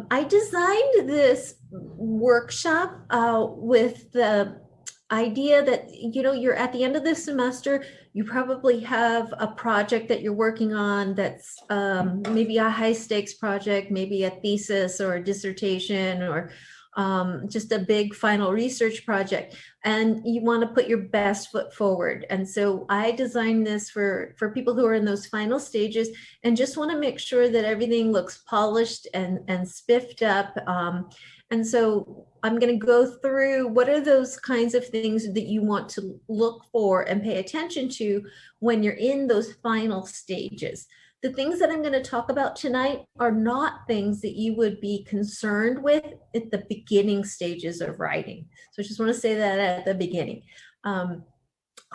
I designed this workshop with the idea that, you're at the end of the semester, you probably have a project that you're working on that's maybe a high stakes project, maybe a thesis or a dissertation or just a big final research project, and you want to put your best foot forward. And so I designed this for people who are in those final stages and just want to make sure that everything looks polished and spiffed up. And so I'm going to go through what are those kinds of things that you want to look for and pay attention to when you're in those final stages. The things that I'm going to talk about tonight are not things that you would be concerned with at the beginning stages of writing. So I just want to say that at the beginning. I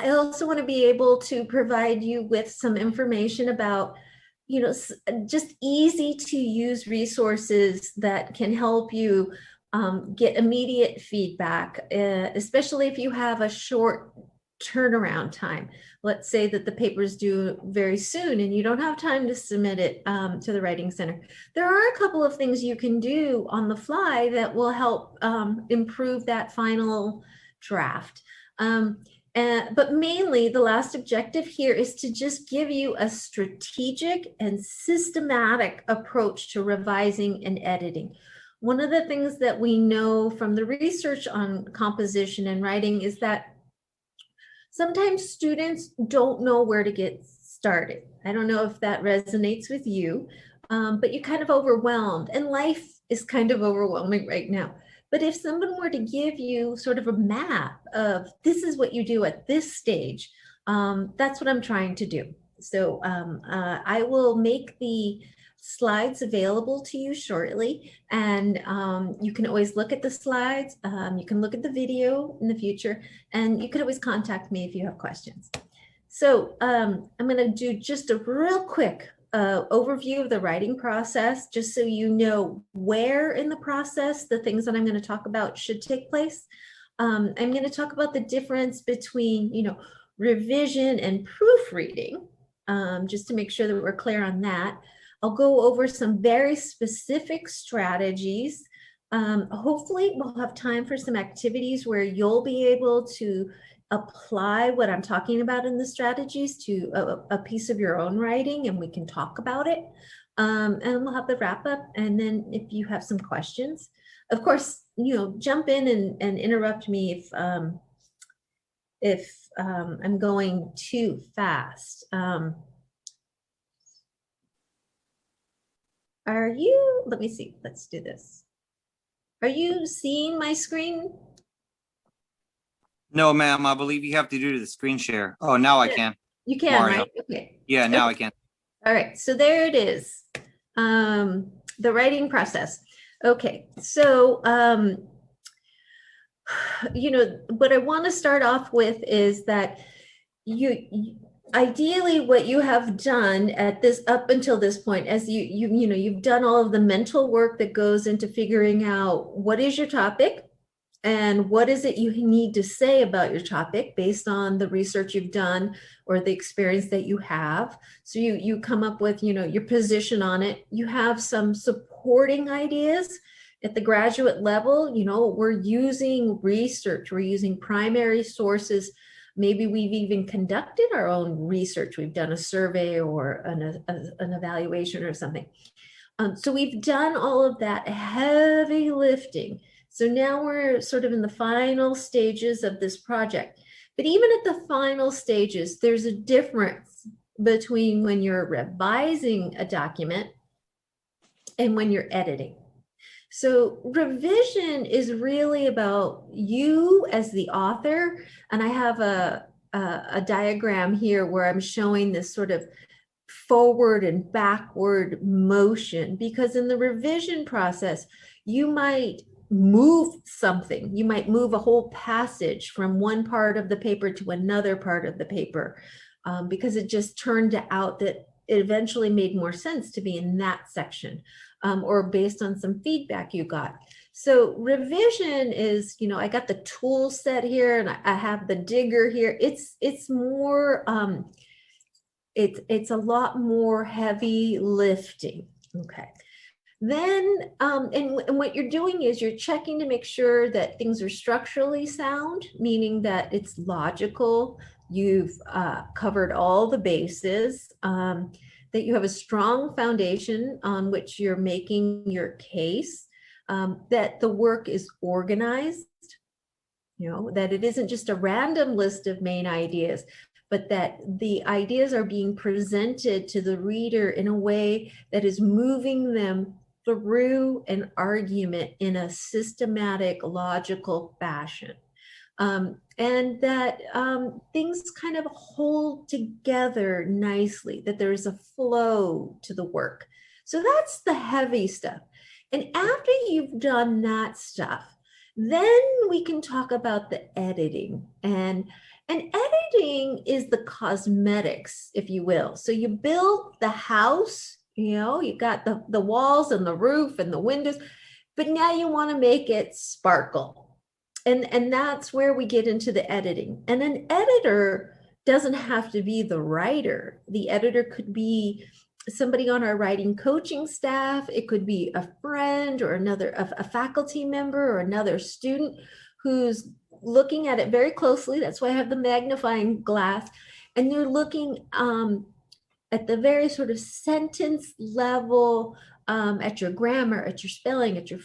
also want to be able to provide you with some information about, just easy to use resources that can help you get immediate feedback, especially if you have a short turnaround time. Let's say that the paper's due very soon and you don't have time to submit it to the Writing Center. There are a couple of things you can do on the fly that will help improve that final draft. But mainly the last objective here is to just give you a strategic and systematic approach to revising and editing. One of the things that we know from the research on composition and writing is that sometimes students don't know where to get started. I don't know if that resonates with you, but you're kind of overwhelmed, and life is kind of overwhelming right now. But if someone were to give you sort of a map of this is what you do at this stage, that's what I'm trying to do. So I will make the slides available to you shortly, and you can always look at the slides. You can look at the video in the future, and you can always contact me if you have questions. So I'm going to do just a real quick overview of the writing process, just so you know where in the process the things that I'm going to talk about should take place. I'm going to talk about the difference between, revision and proofreading, just to make sure that we're clear on that. I'll go over some very specific strategies. Hopefully we'll have time for some activities where you'll be able to apply what I'm talking about in the strategies to a piece of your own writing, and we can talk about it. And we'll have the wrap up. And then if you have some questions, of course, jump in and interrupt me if I'm going too fast. Let me see, let's do this. Are you seeing my screen? No, ma'am, I believe you have to do the screen share. Oh, now I can. You can, Mario. right? Okay. Yeah, now I can. All right, so there it is. The writing process. Okay, so, what I want to start off with is that ideally what you have done up until this point, as you've done all of the mental work that goes into figuring out what is your topic and what is it you need to say about your topic based on the research you've done or the experience that you have. So you come up with, your position on it. You have some supporting ideas. At the graduate level, we're using research, we're using primary sources. Maybe we've even conducted our own research. We've done a survey or an evaluation or something. So we've done all of that heavy lifting. So now we're sort of in the final stages of this project. But even at the final stages, there's a difference between when you're revising a document and when you're editing. So revision is really about you as the author. And I have a diagram here where I'm showing this sort of forward and backward motion, because in the revision process, you might move something. You might move a whole passage from one part of the paper to another part of the paper, because it just turned out that it eventually made more sense to be in that section, or based on some feedback you got. So revision is, I got the tool set here and I have the digger here. It's more, it's a lot more heavy lifting. Okay. Then, and what you're doing is you're checking to make sure that things are structurally sound, meaning that it's logical. You've covered all the bases, that you have a strong foundation on which you're making your case, that the work is organized, that it isn't just a random list of main ideas, but that the ideas are being presented to the reader in a way that is moving them through an argument in a systematic, logical fashion. And that things kind of hold together nicely, that there's a flow to the work. So that's the heavy stuff. And after you've done that stuff, then we can talk about the editing. And editing is the cosmetics, if you will. So you build the house, you got the walls and the roof and the windows, but now you want to make it sparkle. And that's where we get into the editing. And an editor doesn't have to be the writer. The editor could be somebody on our writing coaching staff. It could be a friend or a faculty member or another student who's looking at it very closely. That's why I have the magnifying glass. And you're looking at the very sort of sentence level, at your grammar, at your spelling, at your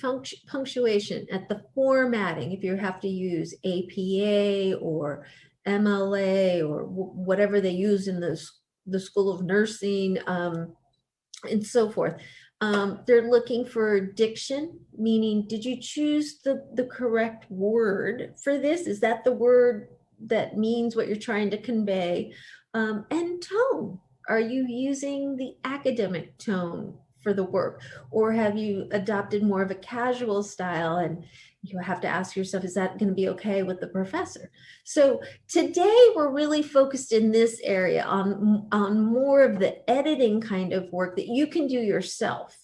punctuation, at the formatting, if you have to use APA or MLA or whatever they use in the School of Nursing, and so forth. They're looking for diction, meaning, did you choose the correct word for this? Is that the word that means what you're trying to convey? And tone. Are you using the academic tone for the work, or have you adopted more of a casual style? And you have to ask yourself, is that going to be okay with the professor? So today we're really focused in this area on more of the editing kind of work that you can do yourself.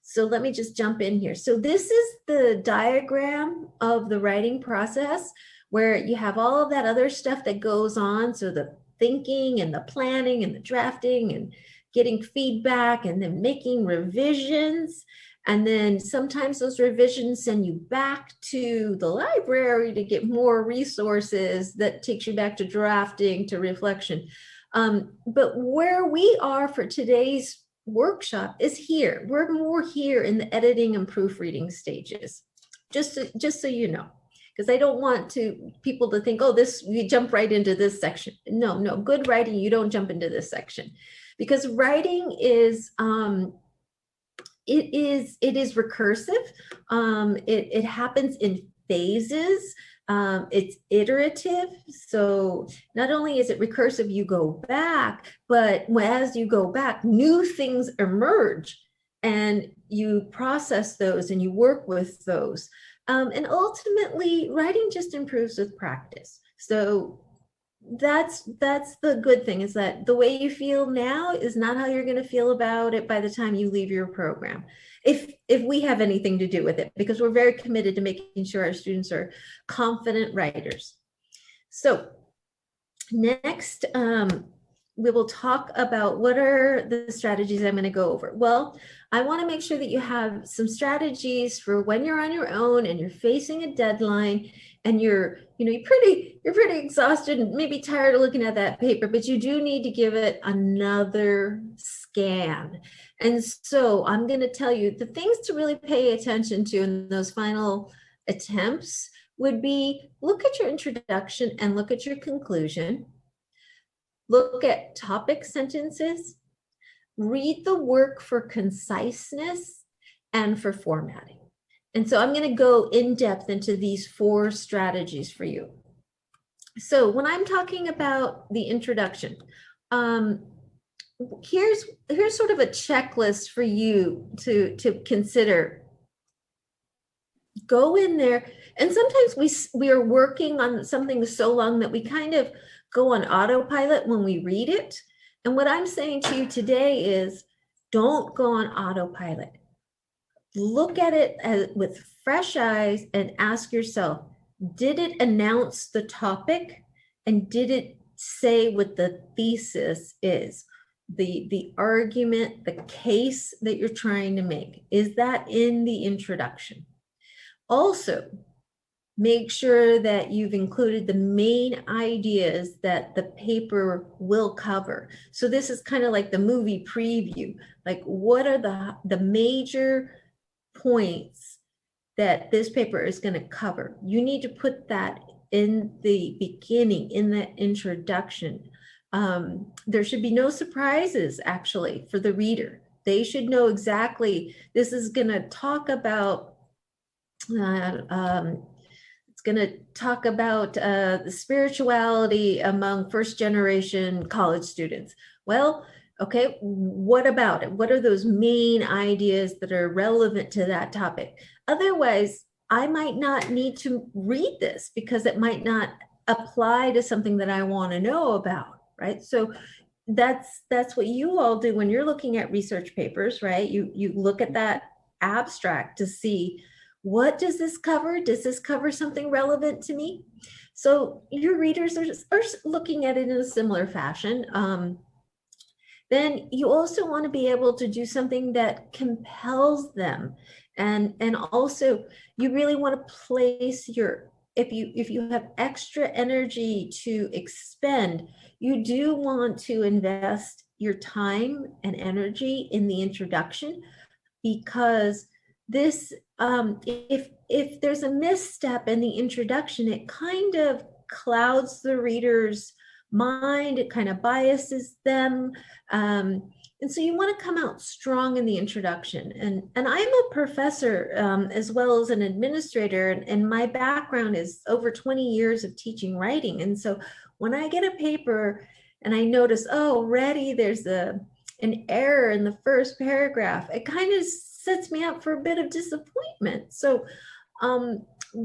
So let me just jump in here. So this is the diagram of the writing process, where you have all of that other stuff that goes on. So the thinking and the planning and the drafting and getting feedback and then making revisions. And then sometimes those revisions send you back to the library to get more resources that takes you back to drafting, to reflection. But where we are for today's workshop is here. We're more here in the editing and proofreading stages, just so you know, because I don't want people to think, oh, you jump right into this section. No, good writing, you don't jump into this section, because writing is it is recursive. It happens in phases. It's iterative. So not only is it recursive, you go back, but as you go back, new things emerge and you process those and you work with those. And ultimately, writing just improves with practice. So that's the good thing, is that the way you feel now is not how you're going to feel about it by the time you leave your program, if we have anything to do with it, because we're very committed to making sure our students are confident writers. So next, we will talk about what are the strategies I'm going to go over. Well, I want to make sure that you have some strategies for when you're on your own and you're facing a deadline and you're pretty exhausted and maybe tired of looking at that paper, but you do need to give it another scan. And so I'm going to tell you the things to really pay attention to in those final attempts would be: look at your introduction and look at your conclusion. Look at topic sentences, read the work for conciseness and for formatting. And so I'm going to go in depth into these 4 strategies for you. So when I'm talking about the introduction, here's sort of a checklist for you to consider. Go in there, and sometimes we are working on something so long that we kind of go on autopilot when we read it. And what I'm saying to you today is, don't go on autopilot. Look at it with fresh eyes and ask yourself, did it announce the topic? And did it say what the thesis is? the argument, the case that you're trying to make, is that in the introduction? Also, make sure that you've included the main ideas that the paper will cover. So this is kind of like the movie preview. Like, what are the major points that this paper is going to cover? You need to put that in the beginning, in the introduction. There should be no surprises, actually, for the reader. They should know exactly, this is going to talk about going to talk about the spirituality among first generation college students. Well, okay, what about it? What are those main ideas that are relevant to that topic? Otherwise, I might not need to read this because it might not apply to something that I want to know about, right? So that's what you all do when you're looking at research papers, right? You look at that abstract to see, what does this cover? Does this cover something relevant to me? So your readers are looking at it in a similar fashion. Then you also want to be able to do something that compels them. And also you really want to place your, if you have extra energy to expend, you do want to invest your time and energy in the introduction, because this if there's a misstep in the introduction, it kind of clouds the reader's mind, it kind of biases them, and so you want to come out strong in the introduction. And I'm a professor as well as an administrator, and my background is over 20 years of teaching writing. And so when I get a paper and I notice, oh, already there's an error in the first paragraph, it kind of sets me up for a bit of disappointment. So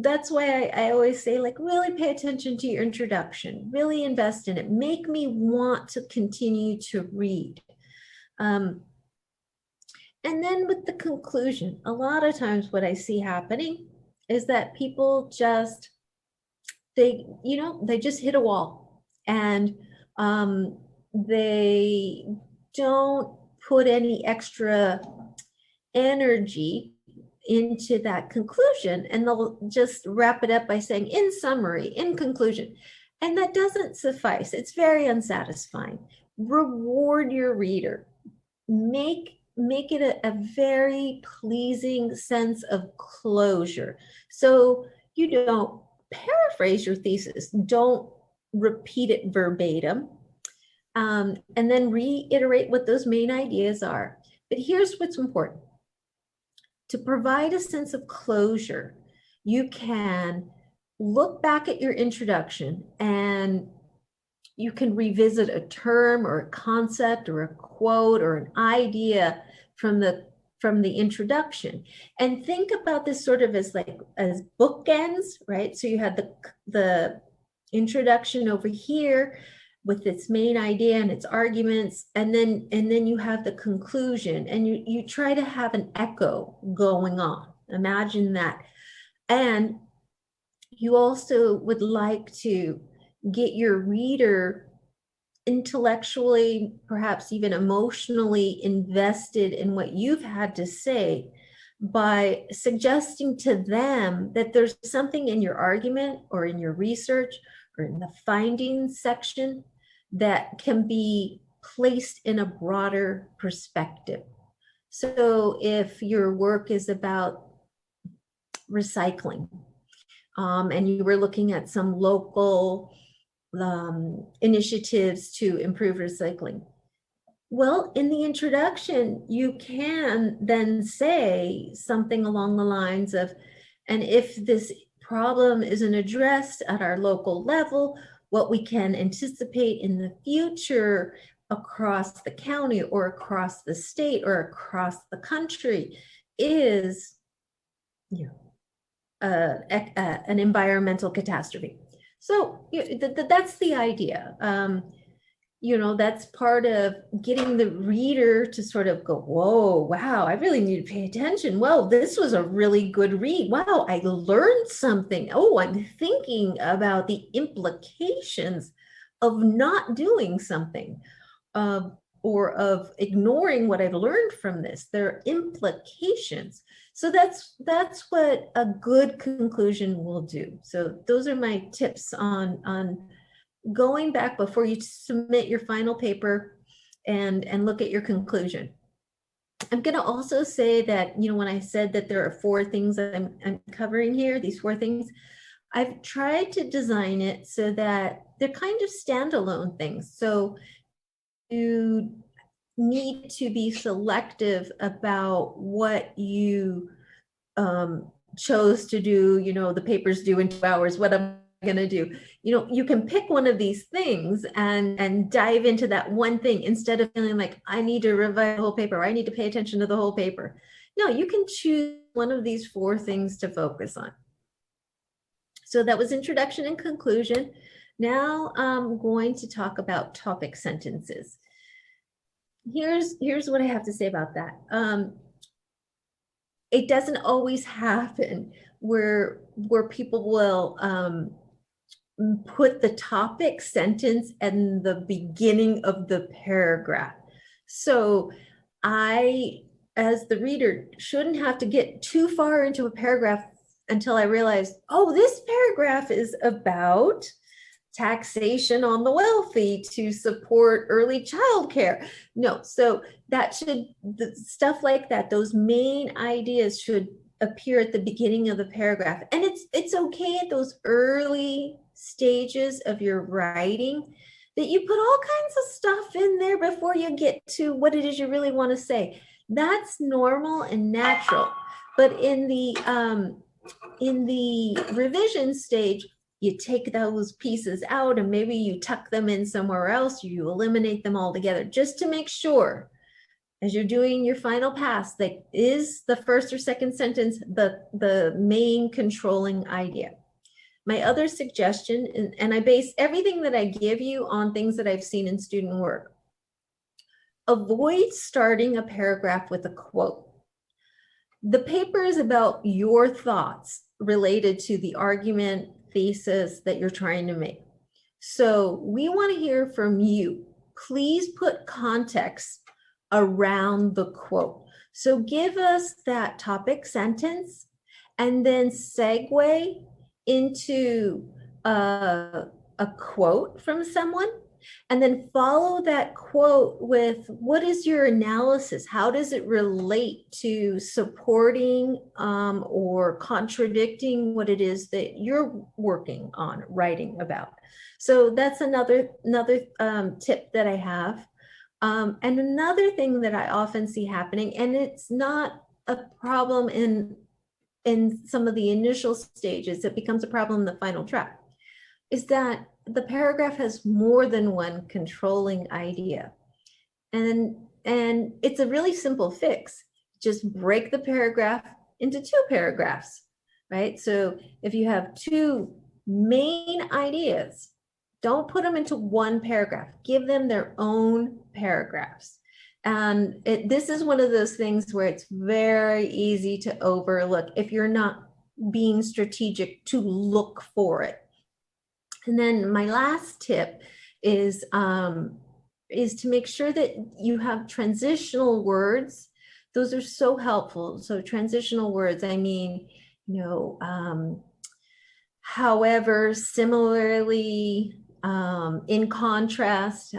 that's why I always say, like, really pay attention to your introduction, really invest in it, make me want to continue to read. And then with the conclusion, a lot of times what I see happening is that people just, they just hit a wall, and they don't put any extra energy into that conclusion, and they'll just wrap it up by saying, in summary, in conclusion. And that doesn't suffice. It's very unsatisfying. Reward your reader. Make it a very pleasing sense of closure. So you don't paraphrase your thesis, don't repeat it verbatim, and then reiterate what those main ideas are. But here's what's important. To provide a sense of closure, you can look back at your introduction and you can revisit a term or a concept or a quote or an idea from the introduction, and think about this sort of as bookends, right? So you had the introduction over here with its main idea and its arguments, and then you have the conclusion, and you try to have an echo going on. Imagine that. And you also would like to get your reader intellectually, perhaps even emotionally invested in what you've had to say by suggesting to them that there's something in your argument or in your research or in the findings section that can be placed in a broader perspective. So if your work is about recycling, and you were looking at some local initiatives to improve recycling, well, in the introduction, you can then say something along the lines of, and if this problem isn't addressed at our local level, what we can anticipate in the future across the county or across the state or across the country is, an environmental catastrophe. So that's the idea. That's part of getting the reader to sort of go, whoa, wow, I really need to pay attention. Well, this was a really good read. Wow, I learned something. Oh, I'm thinking about the implications of not doing something. or of ignoring what I've learned from this. There are implications. So that's what a good conclusion will do. So those are my tips on going back before you submit your final paper and look at your conclusion. I'm going to also say that, when I said that there are 4 things that I'm covering here, these 4 things, I've tried to design it so that they're kind of standalone things. So you need to be selective about what you chose to do. The paper's due in 2 hours. What am I going to do? You can pick one of these things and dive into that one thing instead of feeling like I need to revise the whole paper, or I need to pay attention to the whole paper. No, you can choose one of these 4 things to focus on. So that was introduction and conclusion. Now I'm going to talk about topic sentences. Here's what I have to say about that. It doesn't always happen where people will put the topic sentence in the beginning of the paragraph. So I, as the reader, shouldn't have to get too far into a paragraph until I realized, oh, this paragraph is about taxation on the wealthy to support early childcare. No, so the stuff like that, those main ideas should appear at the beginning of the paragraph. And it's okay at those early stages of your writing that you put all kinds of stuff in there before you get to what it is you really want to say. That's normal and natural. But in the revision stage, you take those pieces out and maybe you tuck them in somewhere else, you eliminate them altogether, just to make sure as you're doing your final pass that is the first or second sentence the main controlling idea. My other suggestion, and I base everything that I give you on things that I've seen in student work, avoid starting a paragraph with a quote. The paper is about your thoughts related to the argument, thesis that you're trying to make. So we want to hear from you. Please put context around the quote. So give us that topic sentence and then segue into a quote from someone, and then follow that quote with what is your analysis? How does it relate to supporting or contradicting what it is that you're working on writing about? So that's another tip that I have. And another thing that I often see happening, and it's not a problem in some of the initial stages, it becomes a problem in the final draft, is that the paragraph has more than one controlling idea. And it's a really simple fix. Just break the paragraph into 2 paragraphs, right? So if you have 2 main ideas, don't put them into one paragraph. Give them their own paragraphs. And this is one of those things where it's very easy to overlook if you're not being strategic to look for it. And then my last tip is to make sure that you have transitional words. Those are so helpful. So transitional words, I mean, however, similarly, in contrast,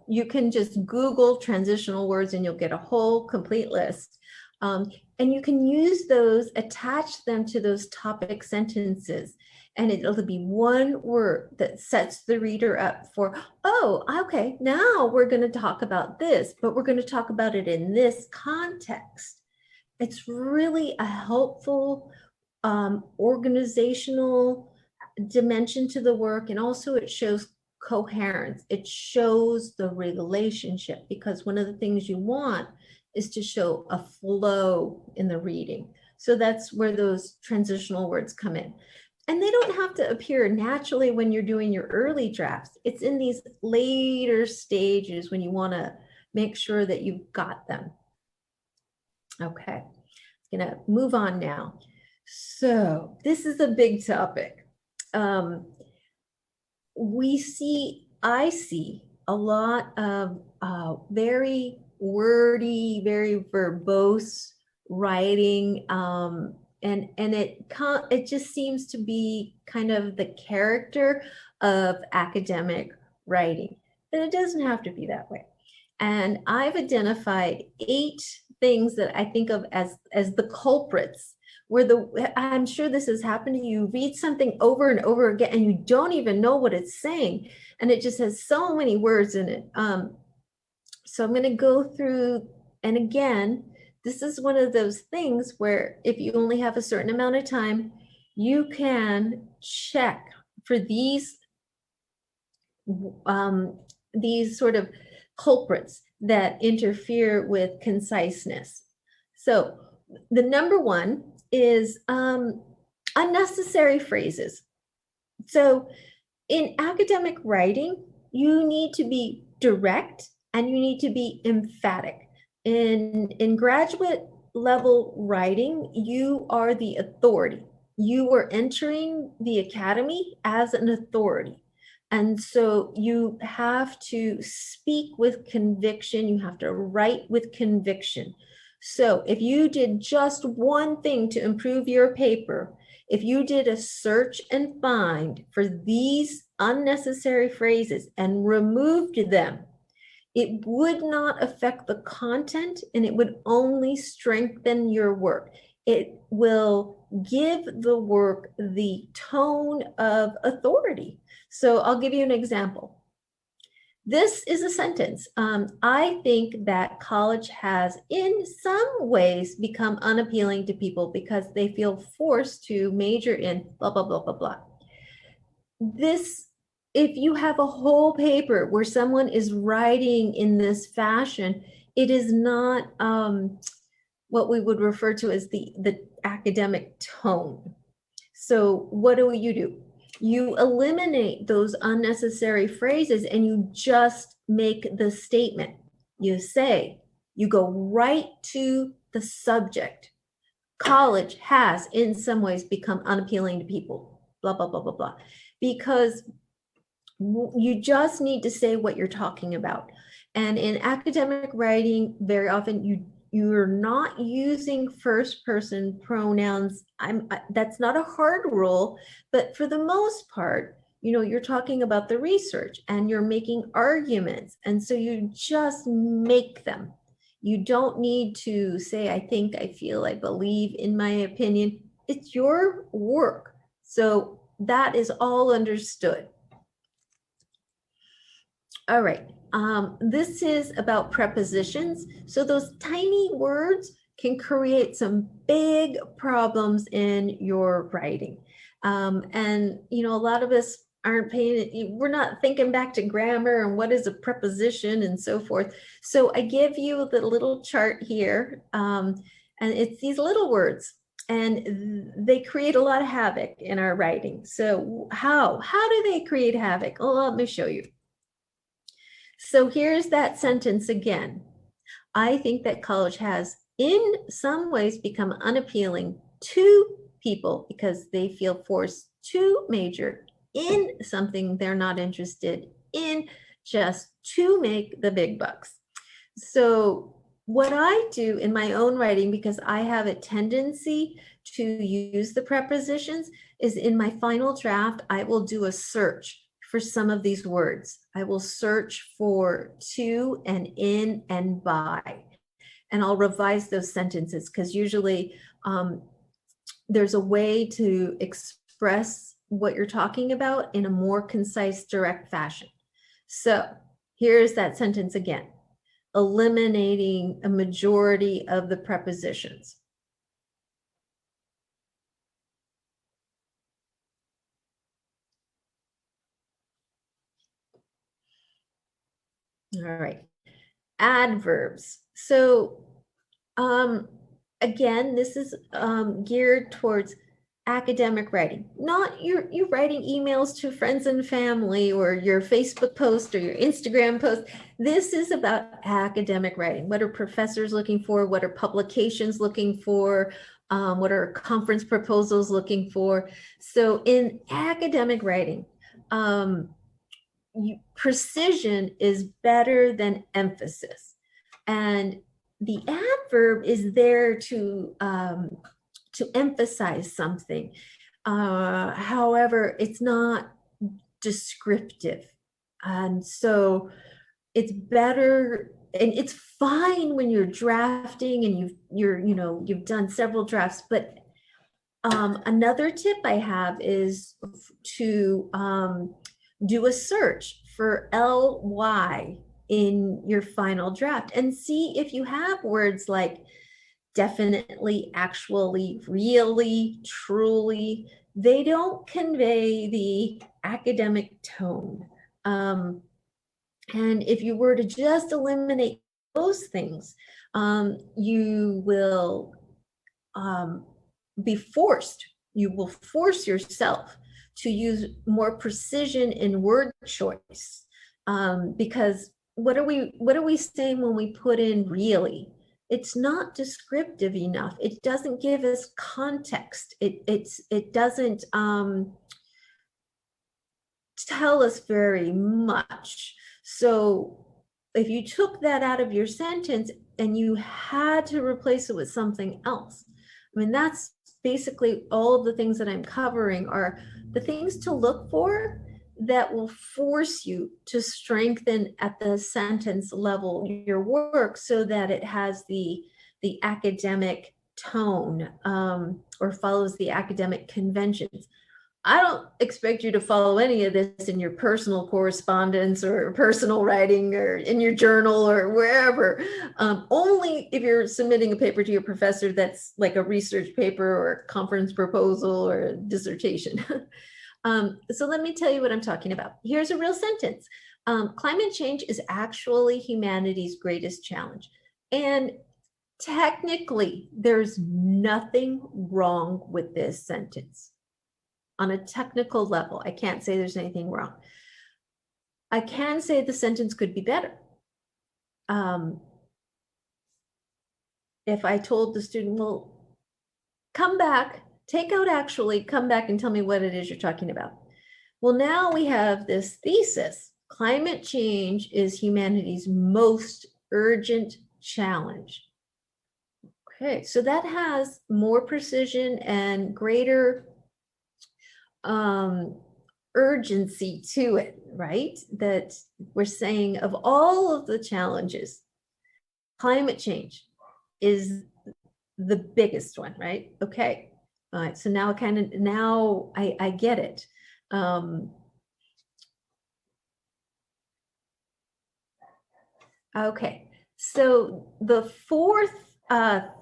you can just Google transitional words and you'll get a whole complete list. And you can use those, attach them to those topic sentences. And it'll be one word that sets the reader up for, oh, okay, now we're going to talk about this, but we're going to talk about it in this context. It's really a helpful organizational dimension to the work. And also it shows coherence. It shows the relationship, because one of the things you want is to show a flow in the reading. So that's where those transitional words come in. And they don't have to appear naturally when you're doing your early drafts. It's in these later stages when you want to make sure that you've got them. Okay, I'm going to move on now. So this is a big topic. I see a lot of very wordy, very verbose writing, and it just seems to be kind of the character of academic writing. But it doesn't have to be that way. And I've identified 8 things that I think of as the culprits, where I'm sure this has happened to you. Read something over and over again and you don't even know what it's saying, and it just has so many words in it. So I'm going to go through, and again, this is one of those things where if you only have a certain amount of time, you can check for these sort of culprits that interfere with conciseness. So the number one is unnecessary phrases. So in academic writing, you need to be direct and you need to be emphatic. In graduate level writing, you are the authority. You are entering the academy as an authority. And so you have to speak with conviction. You have to write with conviction. So if you did just one thing to improve your paper, if you did a search and find for these unnecessary phrases and removed them, it would not affect the content and it would only strengthen your work. It will give the work the tone of authority. So I'll give you an example. This is a sentence. I think that college has, in some ways, become unappealing to people because they feel forced to major in blah, blah, blah, blah, blah. This, if you have a whole paper where someone is writing in this fashion, it is not what we would refer to as the academic tone. So what do? You eliminate those unnecessary phrases and you just make the statement. You go right to the subject. College has in some ways become unappealing to people, blah, blah, blah, blah, blah, because you just need to say what you're talking about. And in academic writing, very often you're not using first person pronouns. That's not a hard rule, but for the most part, you're talking about the research and you're making arguments. And so you just make them. You don't need to say, I think, I feel, I believe, in my opinion. It's your work. So that is all understood. All right. This is about prepositions. So those tiny words can create some big problems in your writing. And, a lot of us aren't we're not thinking back to grammar and what is a preposition and so forth. So I give you the little chart here, and it's these little words. And they create a lot of havoc in our writing. So how do they create havoc? Well, let me show you. So here's that sentence again. I think that college has, in some ways, become unappealing to people because they feel forced to major in something they're not interested in just to make the big bucks. So what I do in my own writing, because I have a tendency to use the prepositions, is in my final draft, I will do a search for some of these words. I will search for to and in and by, and I'll revise those sentences because usually there's a way to express what you're talking about in a more concise, direct fashion. So here's that sentence again, eliminating a majority of the prepositions. All right, adverbs. So again, this is geared towards academic writing, not you're writing emails to friends and family or your Facebook post or your Instagram post. This is about academic writing. What are professors looking for? What are publications looking for? What are conference proposals looking for? So in academic writing, precision is better than emphasis. And the adverb is there to emphasize something. However, it's not descriptive. And so it's better, and it's fine when you're drafting and you've done several drafts, but another tip I have is to do a search for ly in your final draft and see if you have words like definitely, actually, really, truly. They don't convey the academic tone. And if you were to just eliminate those things, you will you will force yourself to use more precision in word choice. Because what are we saying when we put in really? It's not descriptive enough. It doesn't give us context. It doesn't tell us very much. So if you took that out of your sentence and you had to replace it with something else, I mean, that's basically all of the things that I'm covering are the things to look for that will force you to strengthen at the sentence level your work so that it has the academic tone, or follows the academic conventions. I don't expect you to follow any of this in your personal correspondence or personal writing or in your journal or wherever. Only if you're submitting a paper to your professor that's like a research paper or a conference proposal or a dissertation. So let me tell you what I'm talking about. Here's a real sentence. Climate change is actually humanity's greatest challenge. And technically, there's nothing wrong with this sentence. On a technical level, I can't say there's anything wrong. I can say the sentence could be better. If I told the student, well, come back, take out actually, come back and tell me what it is you're talking about. Well, now we have this thesis. Climate change is humanity's most urgent challenge. Okay, so that has more precision and greater urgency to it, right? That we're saying of all of the challenges, climate change is the biggest one, right? Okay. All right. So now I get it. Okay. So the fourth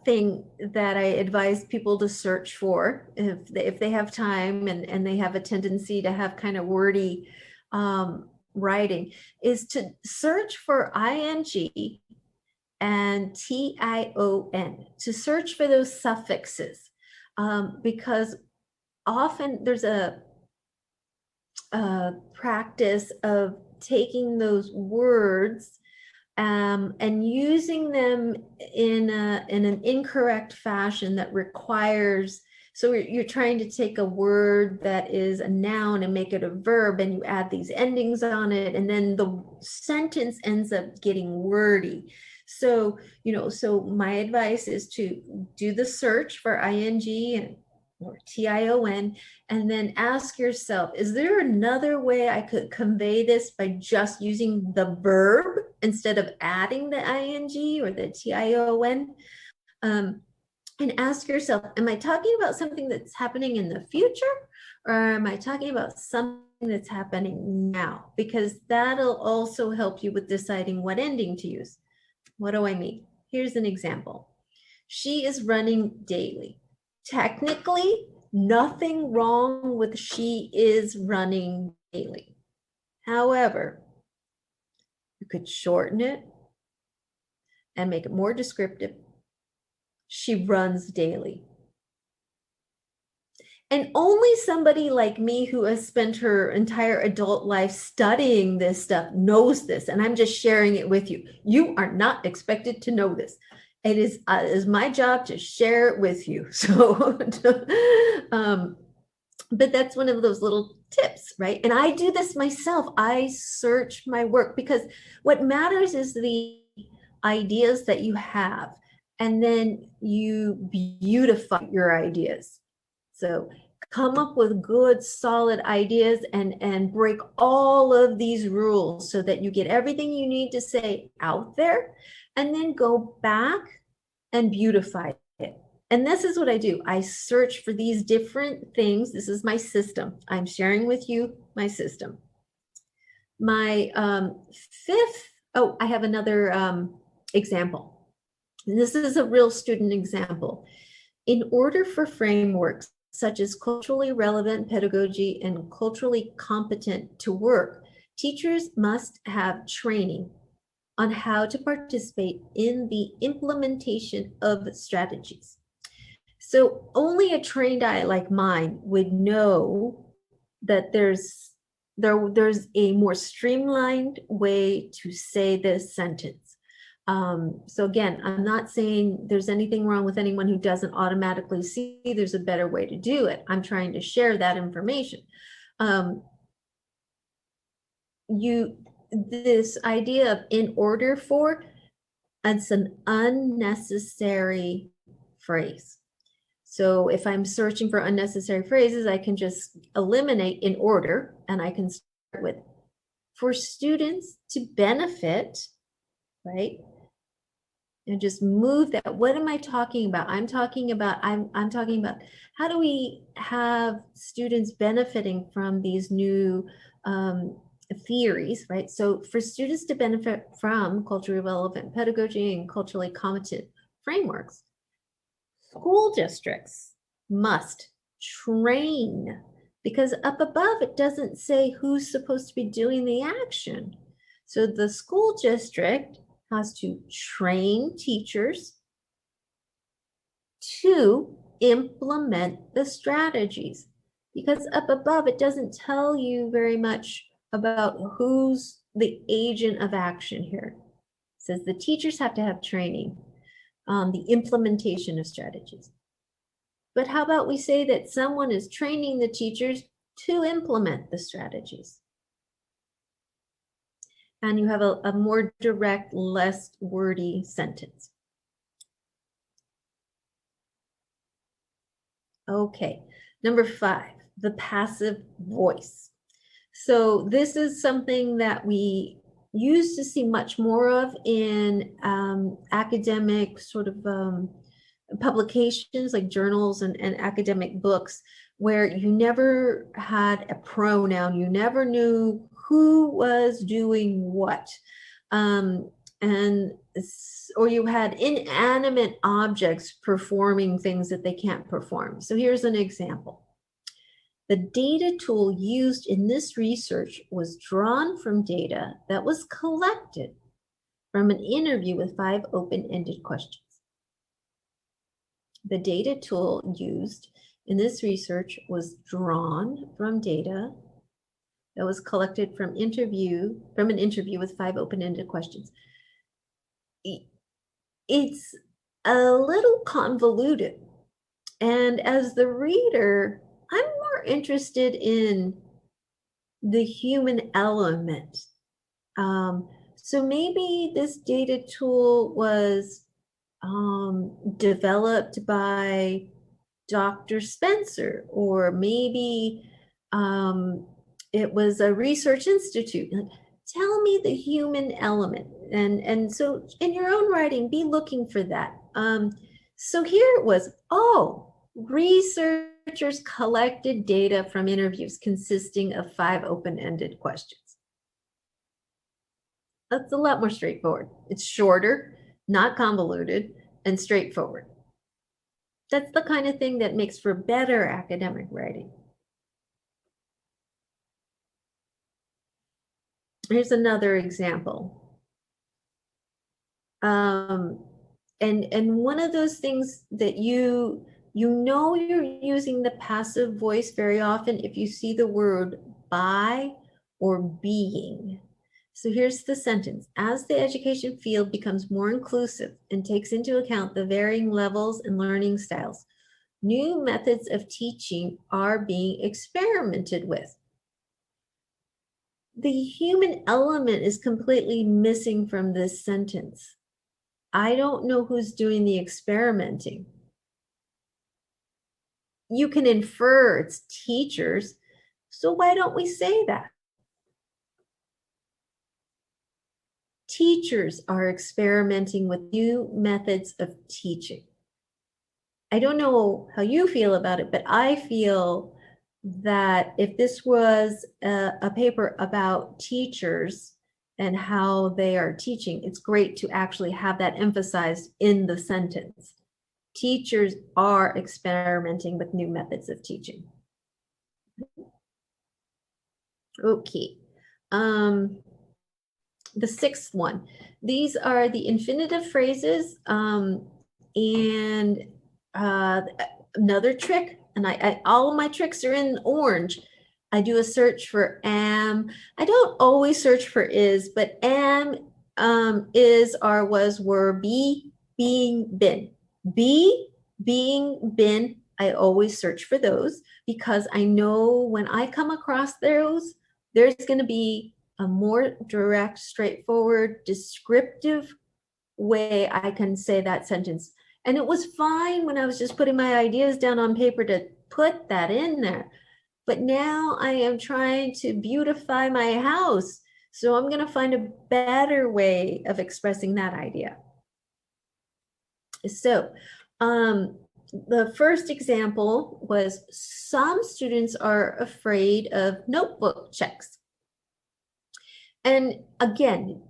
thing that I advise people to search for if they have time and they have a tendency to have kind of wordy writing is to search for ing and tion, to search for those suffixes, because often there's a practice of taking those words and using them in an incorrect fashion that requires, so you're trying to take a word that is a noun and make it a verb, and you add these endings on it, and then the sentence ends up getting wordy. So, so my advice is to do the search for ing or tion, and then ask yourself, is there another way I could convey this by just using the verb instead of adding the ing or the tion? And ask yourself, am I talking about something that's happening in the future, or am I talking about something that's happening now? Because that'll also help you with deciding what ending to use. What do I mean? Here's an example. She is running daily. Technically, nothing wrong with she is running daily. However, you could shorten it and make it more descriptive. She runs daily. And only somebody like me who has spent her entire adult life studying this stuff knows this. And I'm just sharing it with you. You are not expected to know this. It is my job to share it with you. So, but that's one of those little tips, right? And I do this myself. I search my work because what matters is the ideas that you have, and then you beautify your ideas. So come up with good, solid ideas and break all of these rules so that you get everything you need to say out there, and then go back and beautify it. And this is what I do. I search for these different things. This is my system. I'm sharing with you my system. My fifth, oh, I have another example. This is a real student example. In order for frameworks such as culturally relevant pedagogy and culturally competent to work, teachers must have training on how to participate in the implementation of strategies. So only a trained eye like mine would know that there's a more streamlined way to say this sentence. So again, I'm not saying there's anything wrong with anyone who doesn't automatically see there's a better way to do it. I'm trying to share that information. This idea of in order for, it's an unnecessary phrase. So if I'm searching for unnecessary phrases, I can just eliminate in order, and I can start with for students to benefit, right? And just move that. What am I talking about? I'm talking about how do we have students benefiting from these new theories, right? So for students to benefit from culturally relevant pedagogy and culturally competent frameworks, school districts must train, because up above it doesn't say who's supposed to be doing the action. So the school district has to train teachers to implement the strategies, because up above it doesn't tell you very much about who's the agent of action here. It says the teachers have to have training on the implementation of strategies. But how about we say that someone is training the teachers to implement the strategies? And you have a more direct, less wordy sentence. Okay, number 5, the passive voice. So this is something that we used to see much more of in academic sort of publications like journals and academic books, where you never had a pronoun, you never knew who was doing what, or you had inanimate objects performing things that they can't perform. So here's an example. The data tool used in this research was drawn from data that was collected from an interview with 5 open-ended questions. The data tool used in this research was drawn from data that was collected from an interview with 5 open-ended questions. It's a little convoluted, and as the reader, I'm more interested in the human element. So maybe this data tool was developed by Dr. Spencer, or maybe it was a research institute. Tell me the human element. And so in your own writing, be looking for that. So here it was, researchers collected data from interviews consisting of 5 open-ended questions. That's a lot more straightforward. It's shorter, not convoluted, and straightforward. That's the kind of thing that makes for better academic writing. Here's another example. And one of those things that you know you're using the passive voice very often if you see the word by or being. So here's the sentence. As the education field becomes more inclusive and takes into account the varying levels and learning styles, new methods of teaching are being experimented with. the human element is completely missing from this sentence. I don't know who's doing the experimenting. You can infer it's teachers, so why don't we say that? Teachers are experimenting with new methods of teaching. I don't know how you feel about it, but I feel that if this was a paper about teachers and how they are teaching, it's great to actually have that emphasized in the sentence. Teachers are experimenting with new methods of teaching. Okay. The sixth one. These are the infinitive phrases, and another trick, and all of my tricks are in orange. I do a search for am. I don't always search for is, but am, is, are, was, were, be, being, been. Be, being, been, I always search for those because I know when I come across those, there's going to be a more direct, straightforward, descriptive way I can say that sentence. And it was fine when I was just putting my ideas down on paper to put that in there. But now I am trying to beautify my house. So I'm going to find a better way of expressing that idea. So, the first example was some students are afraid of notebook checks. And again,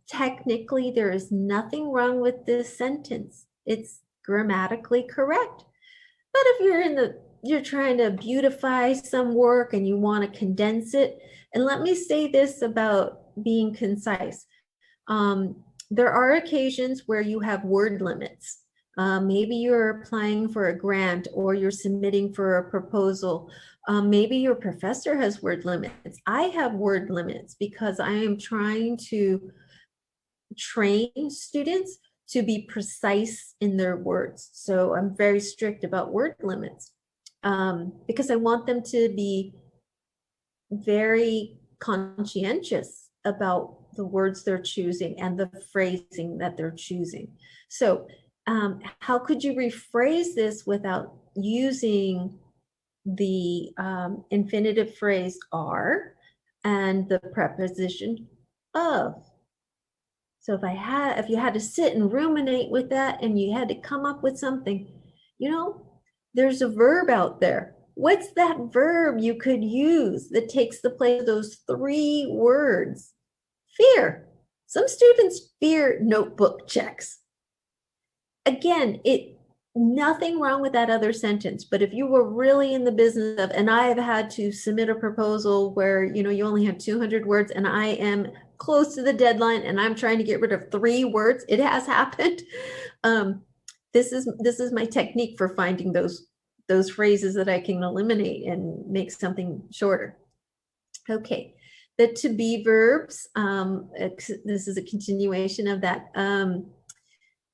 technically, there is nothing wrong with this sentence. It's grammatically correct. But if you're trying to beautify some work and you want to condense it, and let me say this about being concise. There are occasions where you have word limits. Maybe you're applying for a grant or you're submitting for a proposal. Maybe your professor has word limits. I have word limits because I am trying to train students to be precise in their words. So I'm very strict about word limits because I want them to be very conscientious about the words they're choosing and the phrasing that they're choosing. So how could you rephrase this without using the infinitive phrase are and the preposition of? So if you had to sit and ruminate with that and you had to come up with something, there's a verb out there. What's that verb you could use that takes the place of those three words? Fear. Some students fear notebook checks. Again, nothing wrong with that other sentence, but if you were really in the business of, and I have had to submit a proposal where, you only have 200 words and I am close to the deadline and I'm trying to get rid of 3 words, it has happened. This is my technique for finding those phrases that I can eliminate and make something shorter. Okay, the to be verbs, this is a continuation of that.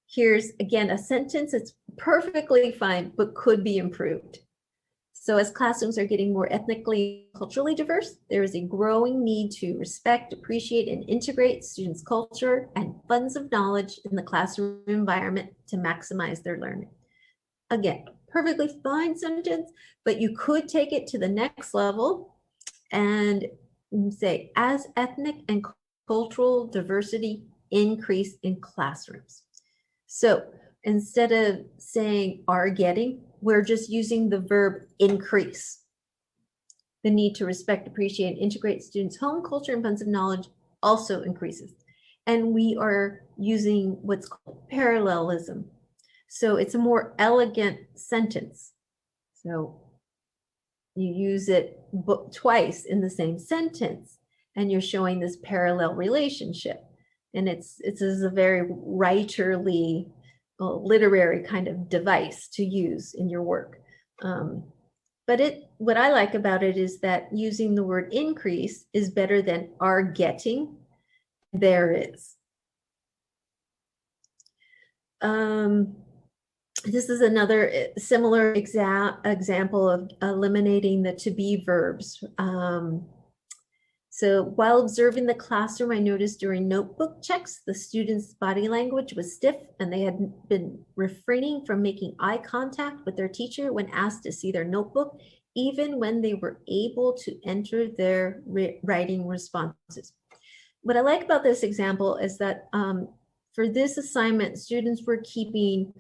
Here's again a sentence that's perfectly fine, but could be improved. So as classrooms are getting more ethnically, culturally diverse, there is a growing need to respect, appreciate, and integrate students' culture and funds of knowledge in the classroom environment to maximize their learning. Again, perfectly fine sentence, but you could take it to the next level and say, as ethnic and cultural diversity increase in classrooms. So instead of saying are getting, we're just using the verb increase. The need to respect, appreciate, and integrate students' home culture and funds of knowledge also increases. And we are using what's called parallelism. So it's a more elegant sentence. So you use it twice in the same sentence, and you're showing this parallel relationship. And it's a very writerly, literary kind of device to use in your work. But what I like about it is that using the word increase is better than are getting, there is. This is another similar example of eliminating the to be verbs. So while observing the classroom, I noticed during notebook checks, the students' body language was stiff and they had been refraining from making eye contact with their teacher when asked to see their notebook, even when they were able to enter their writing responses. What I like about this example is that for this assignment, students were keeping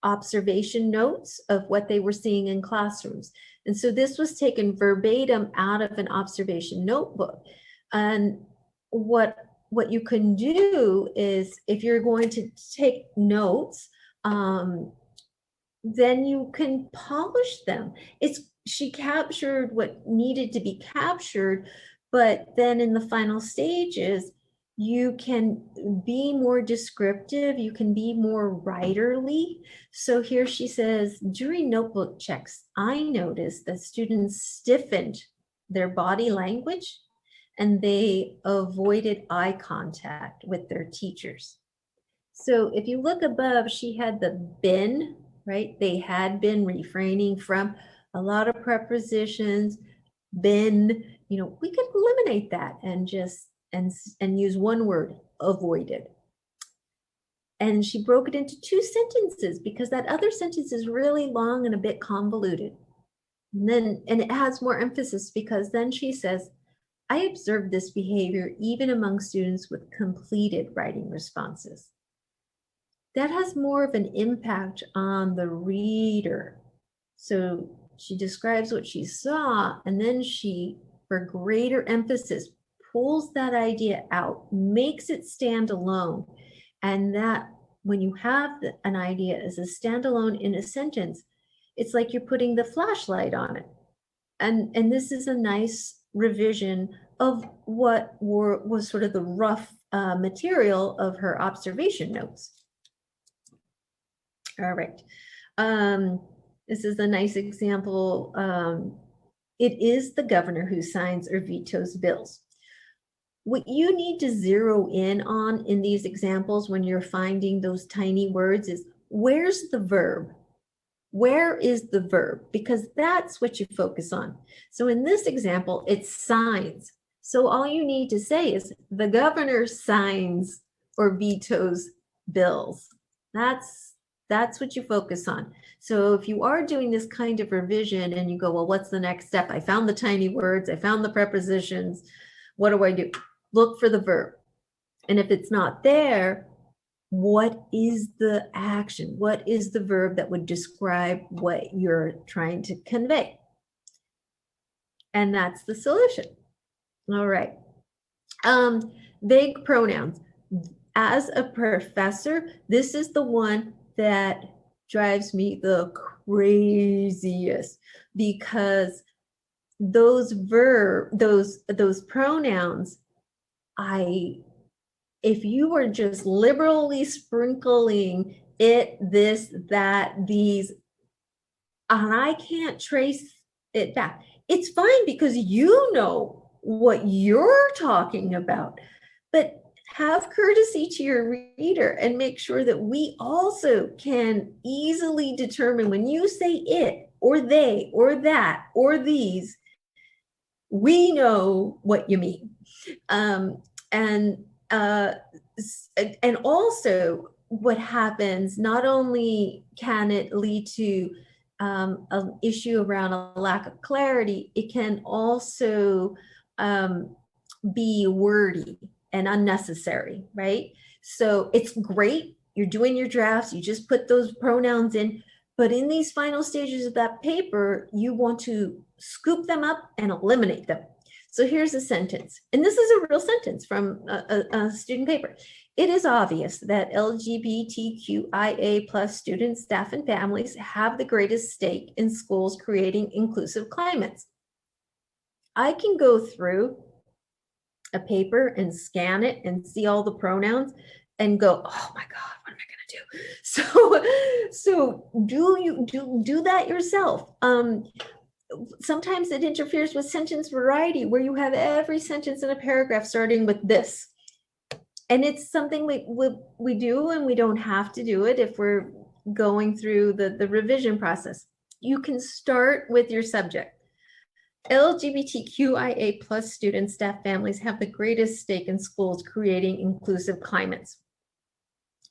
observation notes of what they were seeing in classrooms. And so this was taken verbatim out of an observation notebook. And what you can do is, if you're going to take notes, then you can polish them. She captured what needed to be captured, but then in the final stages, you can be more descriptive, you can be more writerly. So here she says, during notebook checks, I noticed that students stiffened their body language and they avoided eye contact with their teachers. So if you look above, she had the been, right? They had been refraining from a lot of prepositions, been, we could eliminate that and just and use one word, avoided. And she broke it into two sentences because that other sentence is really long and a bit convoluted. And it has more emphasis because then she says, I observed this behavior even among students with completed writing responses. That has more of an impact on the reader. So she describes what she saw, and then she, for greater emphasis, pulls that idea out, makes it stand alone. And that when you have an idea as a standalone in a sentence, it's like you're putting the flashlight on it. And this is a nice revision of what was sort of the rough material of her observation notes. All right. This is a nice example. It is the governor who signs or vetoes bills. What you need to zero in on in these examples when you're finding those tiny words is, where's the verb? Where is the verb? Because that's what you focus on. So in this example, it's signs. So all you need to say is, the governor signs or vetoes bills. That's what you focus on. So if you are doing this kind of revision and you go, well, what's the next step? I found the tiny words, I found the prepositions. What do I do? Look for the verb. And if it's not there, what is the action? What is the verb that would describe what you're trying to convey? And that's the solution. All right. Vague pronouns. As a professor, this is the one that drives me the craziest, because those pronouns, if you were just liberally sprinkling it, this, that, these, and I can't trace it back, it's fine because you know what you're talking about. But have courtesy to your reader and make sure that we also can easily determine when you say it or they or that or these, we know what you mean. And also what happens, not only can it lead to an issue around a lack of clarity, it can also be wordy and unnecessary, right? So it's great, you're doing your drafts, you just put those pronouns in, but in these final stages of that paper, you want to scoop them up and eliminate them. So here's a sentence, and this is a real sentence from a student paper. It is obvious that LGBTQIA plus students, staff, and families have the greatest stake in schools creating inclusive climates. I can go through a paper and scan it and see all the pronouns and go, oh my God, what am I gonna do? So do that yourself. Sometimes it interferes with sentence variety, where you have every sentence in a paragraph starting with this. And it's something we do, and we don't have to do it if we're going through the revision process. You can start with your subject. LGBTQIA plus students, staff, families have the greatest stake in schools creating inclusive climates.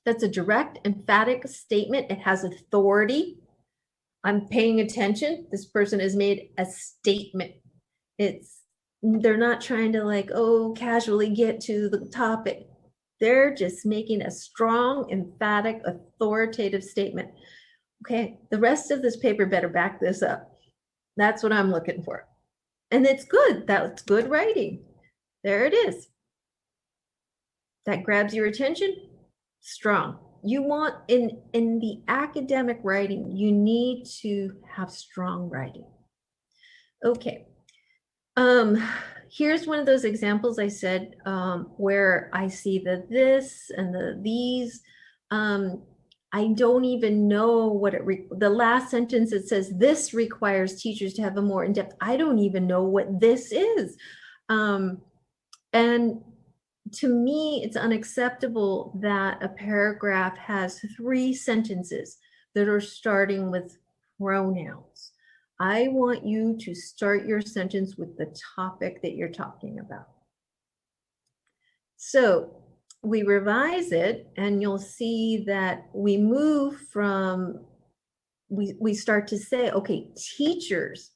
That's a direct, emphatic statement. It has authority. I'm paying attention. This person has made a statement. They're not trying to like, oh, casually get to the topic. They're just making a strong, emphatic, authoritative statement. Okay, the rest of this paper better back this up. That's what I'm looking for. And it's good. That's good writing. There it is. That grabs your attention. Strong. You want in the academic writing, you need to have strong writing. Okay. Here's one of those examples I said where I see the this and the these. I don't even know what the last sentence, it says this requires teachers to have a more in-depth. I don't even know what this is. And to me, it's unacceptable that a paragraph has 3 sentences that are starting with pronouns. I want you to start your sentence with the topic that you're talking about. So we revise it and you'll see that we move from, we start to say, okay, teachers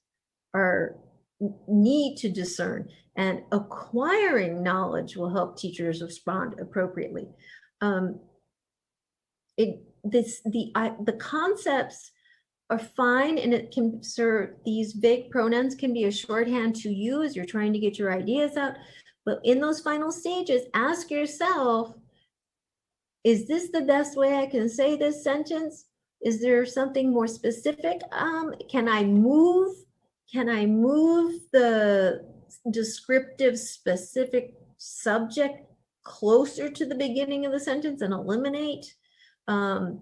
need to discern, and acquiring knowledge will help teachers respond appropriately. The concepts are fine, and it can serve, these vague pronouns can be a shorthand to you as you're trying to get your ideas out. But in those final stages, ask yourself, is this the best way I can say this sentence? Is there something more specific? Can I move the descriptive specific subject closer to the beginning of the sentence and eliminate? I'll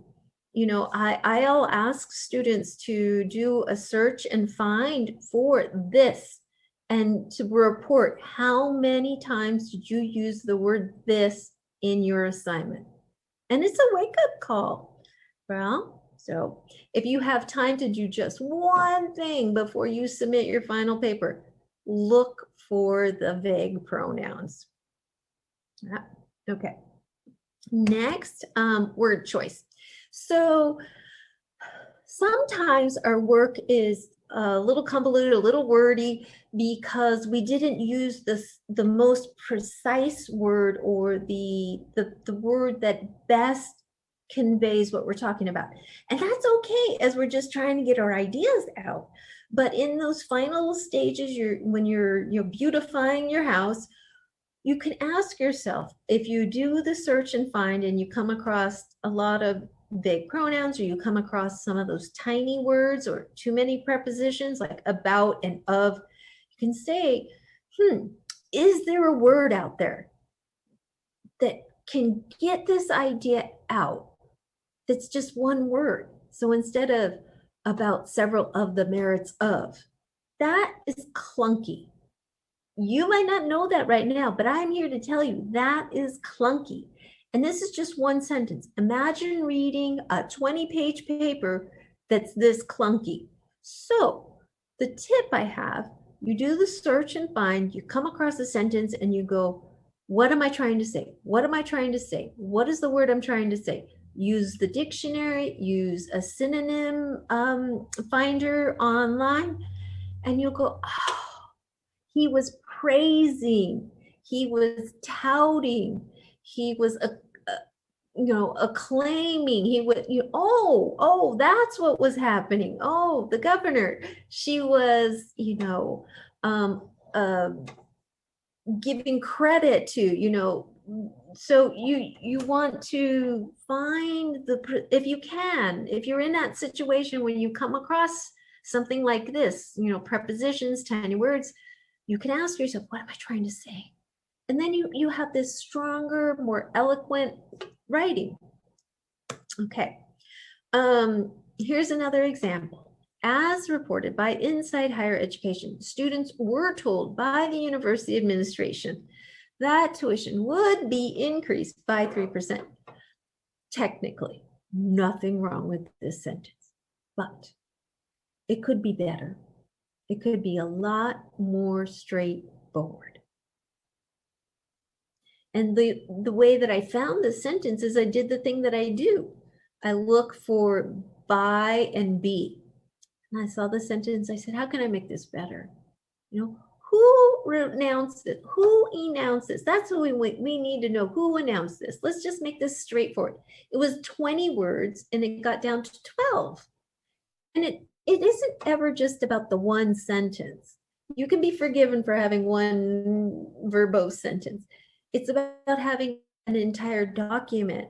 ask students to do a search and find for this and to report how many times did you use the word this in your assignment. And it's a wake-up call. Well, so if you have time to do just one thing before you submit your final paper, look for the vague pronouns. Okay. Next, word choice. So sometimes our work is a little convoluted, a little wordy, because we didn't use the most precise word, or the word that best conveys what we're talking about. And that's okay, as we're just trying to get our ideas out. But in those final stages, when you're beautifying your house, you can ask yourself, if you do the search and find and you come across a lot of vague pronouns, or you come across some of those tiny words or too many prepositions like about and of, you can say, is there a word out there that can get this idea out that's just one word? So instead of about several of the merits of, that is clunky. You might not know that right now, but I'm here to tell you that is clunky. And this is just one sentence. Imagine reading a 20-page paper that's this clunky. So the tip I have, you do the search and find, you come across a sentence and you go, what am I trying to say? What am I trying to say? What is the word I'm trying to say? Use the dictionary, use a synonym finder online, and you'll go, oh, he was praising, he was touting, he was acclaiming, he would, oh, that's what was happening. Oh, the governor, she was, giving credit to, so you want to find if you can, if you're in that situation when you come across something like this, prepositions, tiny words, you can ask yourself, what am I trying to say? And then you have this stronger, more eloquent writing. Okay. Here's another example. As reported by Inside Higher Education, students were told by the university administration that tuition would be increased by 3%. Technically, nothing wrong with this sentence, but it could be better. It could be a lot more straightforward. And the way that I found the sentence is I did the thing that I do. I look for by and be. And I saw the sentence, I said, how can I make this better? You know, who announced it? Who announced this? That's what we need to know. Who announced this? Let's just make this straightforward. It was 20 words and it got down to 12. And it isn't ever just about the one sentence. You can be forgiven for having one verbose sentence. It's about having an entire document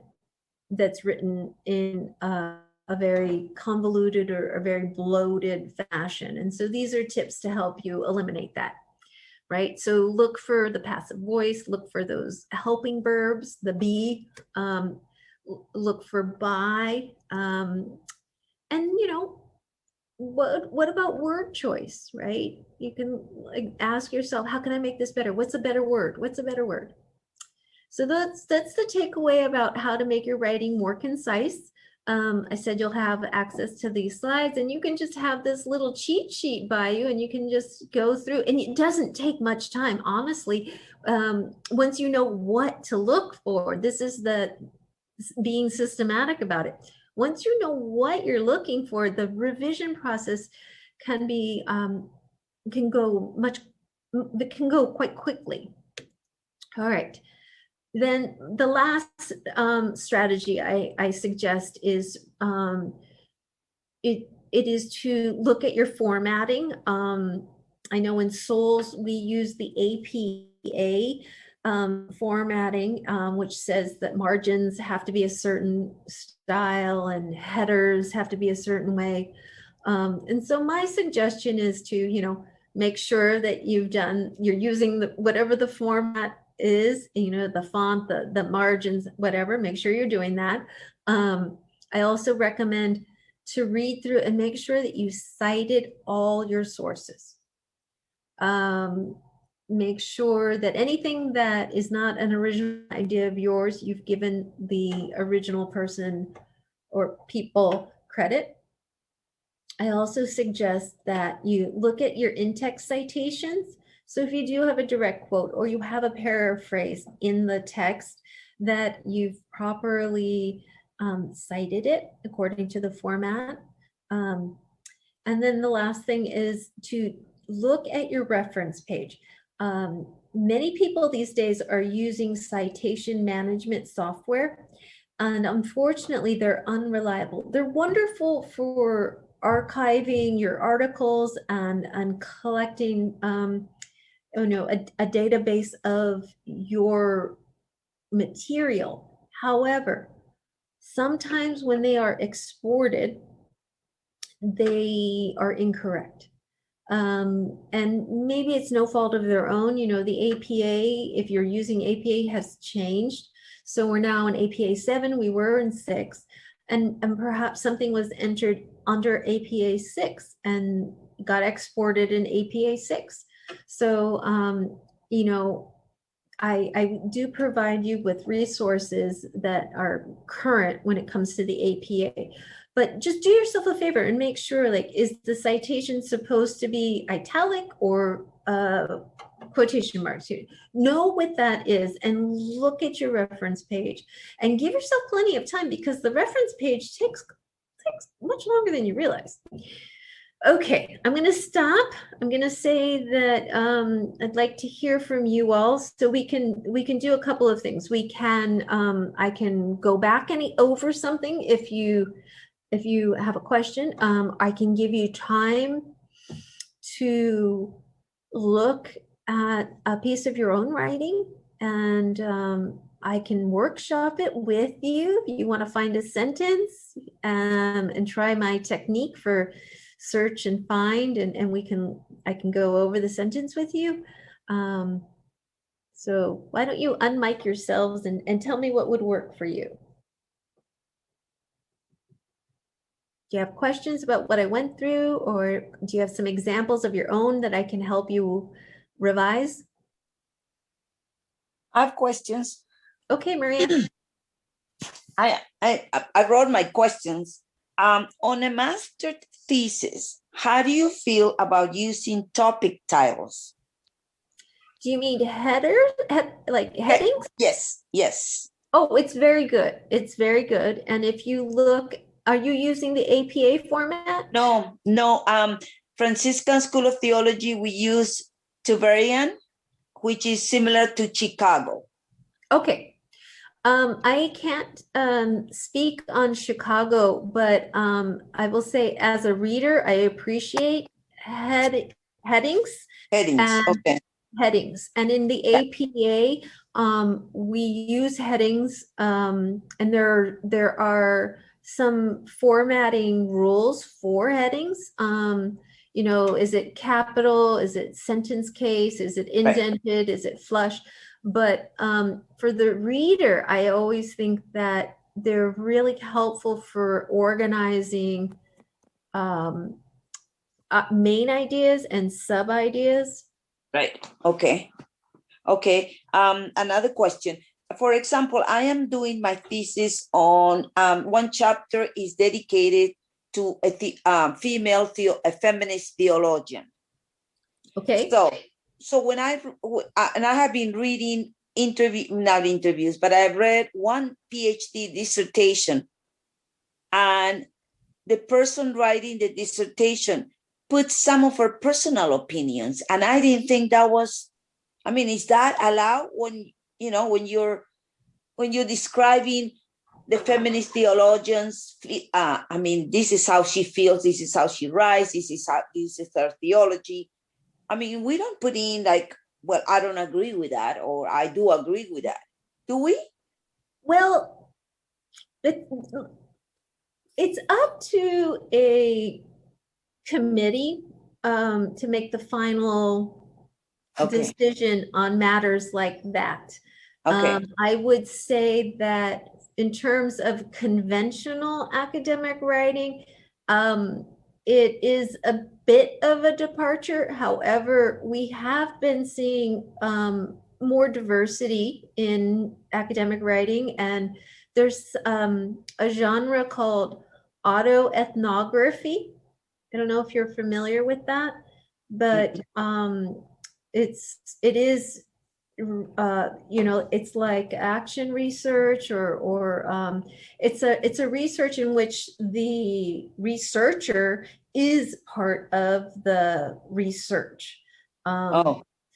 that's written in a very convoluted or a very bloated fashion. And so these are tips to help you eliminate that, right? So look for the passive voice, look for those helping verbs, the be, look for by, and you know, what about word choice, right? You can like ask yourself, how can I make this better? What's a better word? What's a better word? So that's the takeaway about how to make your writing more concise. I said you'll have access to these slides and you can just have this little cheat sheet by you and you can just go through, and it doesn't take much time, honestly. Once you know what to look for, this is the being systematic about it. Once you know what you're looking for, the revision process can be can go quite quickly. All right. Then the last strategy I suggest is it is to look at your formatting. I know in SOLS we use the APA formatting, which says that margins have to be a certain style and headers have to be a certain way. And so my suggestion is to, you know, make sure that you're using whatever the format is, you know, the font, the margins, whatever, make sure you're doing that. I also recommend to read through and make sure that you cited all your sources. Make sure that anything that is not an original idea of yours, you've given the original person or people credit. I also suggest that you look at your in-text citations. So if you do have a direct quote or you have a paraphrase in the text, that you've properly cited it according to the format. And then the last thing is to look at your reference page. Many people these days are using citation management software, and unfortunately they're unreliable. They're wonderful for archiving your articles and collecting a database of your material. However, sometimes when they are exported, they are incorrect. And maybe it's no fault of their own. You know, the APA, if you're using APA, has changed. So we're now in APA 7, we were in 6, and perhaps something was entered under APA 6 and got exported in APA 6. So, you know, I do provide you with resources that are current when it comes to the APA. But just do yourself a favor and make sure, like, is the citation supposed to be italic or quotation marks? Know what that is and look at your reference page and give yourself plenty of time, because the reference page takes much longer than you realize. Okay, I'm going to stop. I'm going to say that I'd like to hear from you all, so we can do a couple of things. We can I can go back and over something if you have a question. I can give you time to look at a piece of your own writing, and I can workshop it with you if you want to find a sentence and try my technique for search and find, and I can go over the sentence with you. So why don't you unmic yourselves and tell me what would work for you? Do you have questions about what I went through, or do you have some examples of your own that I can help you revise? I have questions. Okay, Maria. I wrote my questions. On a master thesis, how do you feel about using topic titles? Do you mean headers, like headings? Yes, yes. Oh, it's very good. It's very good. And if you look, are you using the APA format? No, no. Franciscan School of Theology, we use Tuverian, which is similar to Chicago. Okay. I can't speak on Chicago, but I will say as a reader, I appreciate headings Headings, and okay. headings. And in the APA, we use headings, and there are some formatting rules for headings. You know, is it capital? Is it sentence case? Is it indented? Is it flush? But for the reader, I always think that they're really helpful for organizing main ideas and sub ideas. Right. Okay. Okay. Another question. For example, I am doing my thesis on one chapter is dedicated to a feminist theologian. Okay. So when I have been reading not interviews, but I've read one PhD dissertation, and the person writing the dissertation put some of her personal opinions, and I didn't think that was. I mean, is that allowed when when you're describing the feminist theologians? I mean, this is how she feels. This is how she writes. This is her theology. I mean, we don't put in like, well, I don't agree with that, or I do agree with that. Do we? Well, it's up to a committee to make the final decision on matters like that. I would say that in terms of conventional academic writing, it is a bit of a departure. However, we have been seeing more diversity in academic writing, and there's a genre called autoethnography. I don't know if you're familiar with that, but it is it's like action research, or it's a research in which the researcher is part of the research.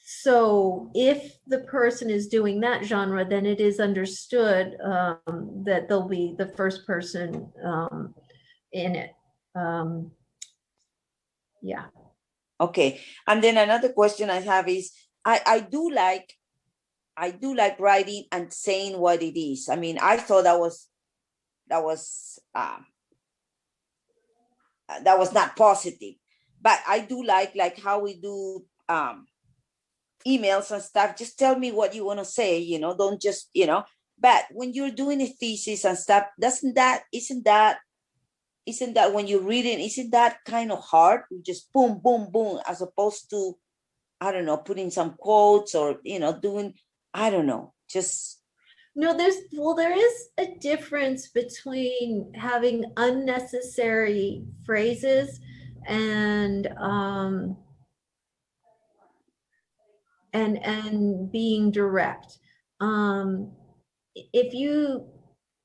So if the person is doing that genre, then it is understood that they'll be the first person in it. Yeah. Okay. And then another question I have is, I do like writing and saying what it is. I mean, I thought that was not positive, but I do like how we do emails and stuff. Just tell me what you want to say, don't just, but when you're doing a thesis and stuff, isn't that when you're reading, isn't that kind of hard? Just boom, boom, boom, as opposed to, I don't know, putting some quotes or, doing, I don't know, just. No, there is a difference between having unnecessary phrases and being direct. If you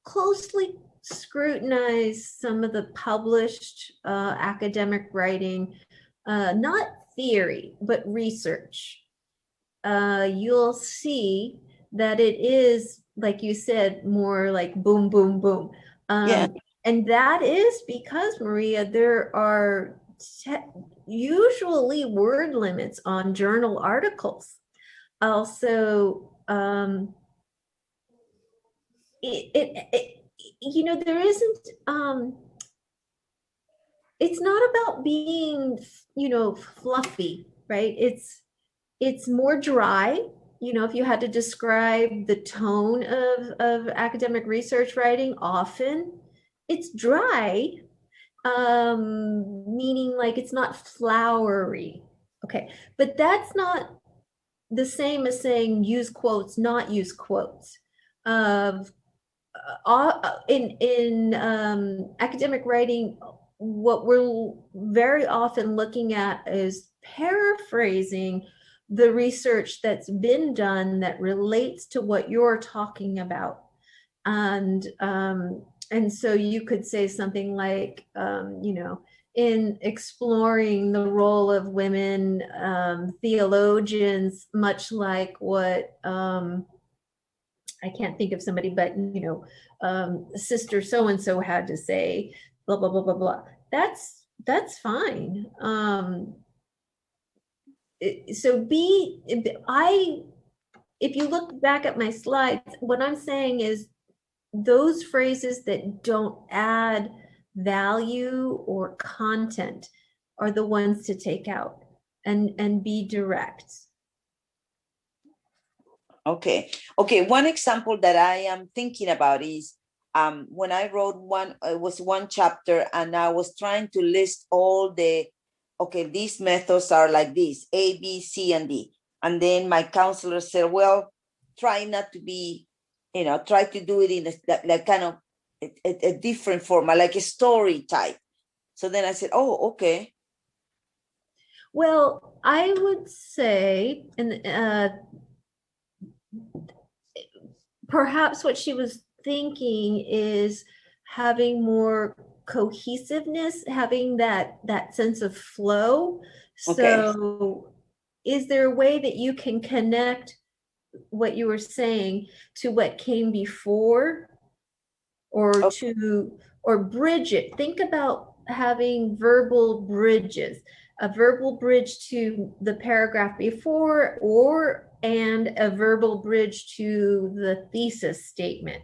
closely scrutinize some of the published academic writing, not theory, but research, you'll see that it is, like you said, more like boom, boom, boom. And that is because, Maria, there are usually word limits on journal articles. Also, there isn't, it's not about being, fluffy, right? It's more dry. If you had to describe the tone of academic research writing, often it's dry, meaning like it's not flowery. Okay, but that's not the same as saying use quotes, not use quotes. in academic writing, what we're very often looking at is paraphrasing the research that's been done that relates to what you're talking about. And so you could say something like, in exploring the role of women theologians, much like what I can't think of somebody, but sister so and so had to say, blah blah blah blah blah. That's fine. So if you look back at my slides, what I'm saying is those phrases that don't add value or content are the ones to take out and be direct. Okay. One example that I am thinking about is when I wrote one, it was one chapter, and I was trying to list all these methods are like this, A, B, C, and D. And then my counselor said, well, try not to be, try to do it in like kind of a different format, like a story type. So then I said, oh, okay. Well, I would say, and perhaps what she was thinking is having more cohesiveness, having that sense of flow. Okay. So is there a way that you can connect what you were saying to what came before, or Okay. or bridge it? Think about having verbal bridges, a verbal bridge to the paragraph before, and a verbal bridge to the thesis statement.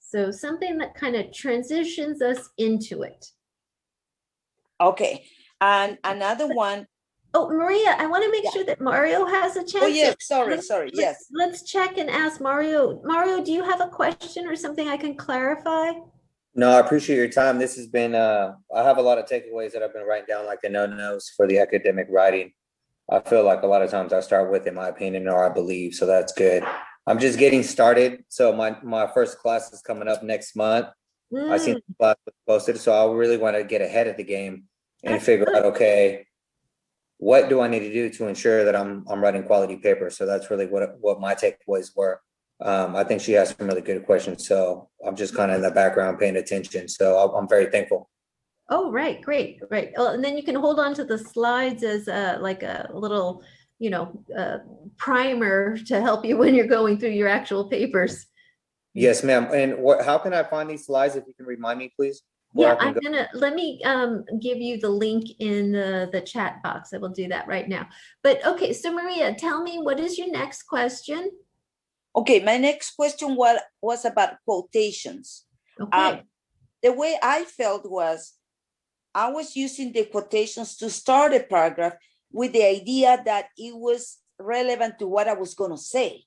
So something that kind of transitions us into it. Okay. And another one. Oh, Maria, I want to make sure that Mario has a chance. Oh, yes. Sorry. Yes. Let's check and ask Mario. Mario, do you have a question or something I can clarify? No, I appreciate your time. This has been, I have a lot of takeaways that I've been writing down, like the no-nos for the academic writing. I feel like a lot of times I start with, in my opinion, or I believe, so that's good. I'm just getting started. So my first class is coming up next month. I seen the class was posted, so I really want to get ahead of the game and That's figure good. out, okay, what do I need to do to ensure that I'm writing quality papers? So that's really what my takeaways were. I think she has some really good questions, so I'm just kind of in the background paying attention. So I'm very thankful. Oh, right, great, right. Oh, and then you can hold on to the slides as like a little, primer to help you when you're going through your actual papers. Yes, ma'am. And how can I find these slides? If you can remind me, please. Yeah, let me give you the link in the chat box. I will do that right now. But okay, so Maria, tell me, what is your next question? Okay, my next question was about quotations. Okay. The way I felt was I was using the quotations to start a paragraph with the idea that it was relevant to what I was going to say.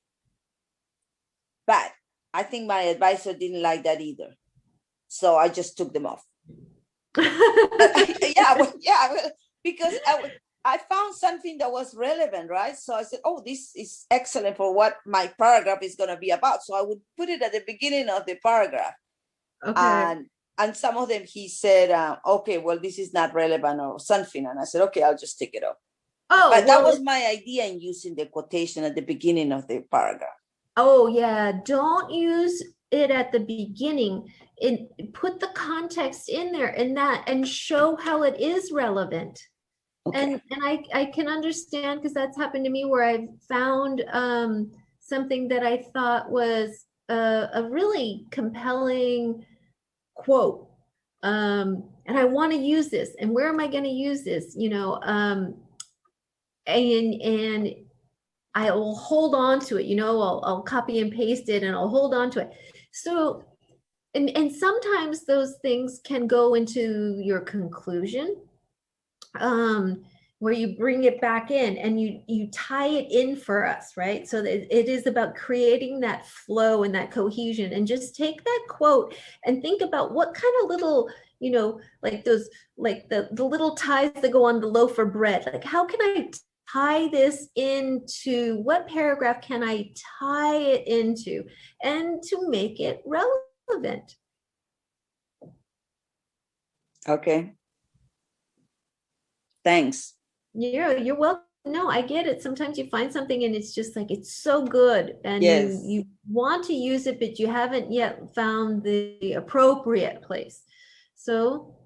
But I think my advisor didn't like that either. So I just took them off. Because I found something that was relevant, right? So I said, oh, this is excellent for what my paragraph is going to be about. So I would put it at the beginning of the paragraph. Okay. And some of them he said, okay, well, this is not relevant or something. And I said, okay, I'll just take it off. Oh, but that was my idea in using the quotation at the beginning of the paragraph. Oh, yeah. Don't use it at the beginning. Put the context in there and show how it is relevant. Okay. And I can understand, because that's happened to me, where I've found something that I thought was a really compelling quote. And I want to use this. And where am I going to use this? And I will hold on to it, I'll copy and paste it and I'll hold on to it. So, and sometimes those things can go into your conclusion, where you bring it back in and you tie it in for us, right? So that it is about creating that flow and that cohesion. And just take that quote and think about what kind of little, like those, like the little ties that go on the loaf of bread. Like, how can I tie this into, what paragraph can I tie it into, and to make it relevant? relevant. Okay. Thanks. You're welcome. No, I get it. Sometimes you find something and it's just like it's so good and Yes. you want to use it, but you haven't yet found the appropriate place. So,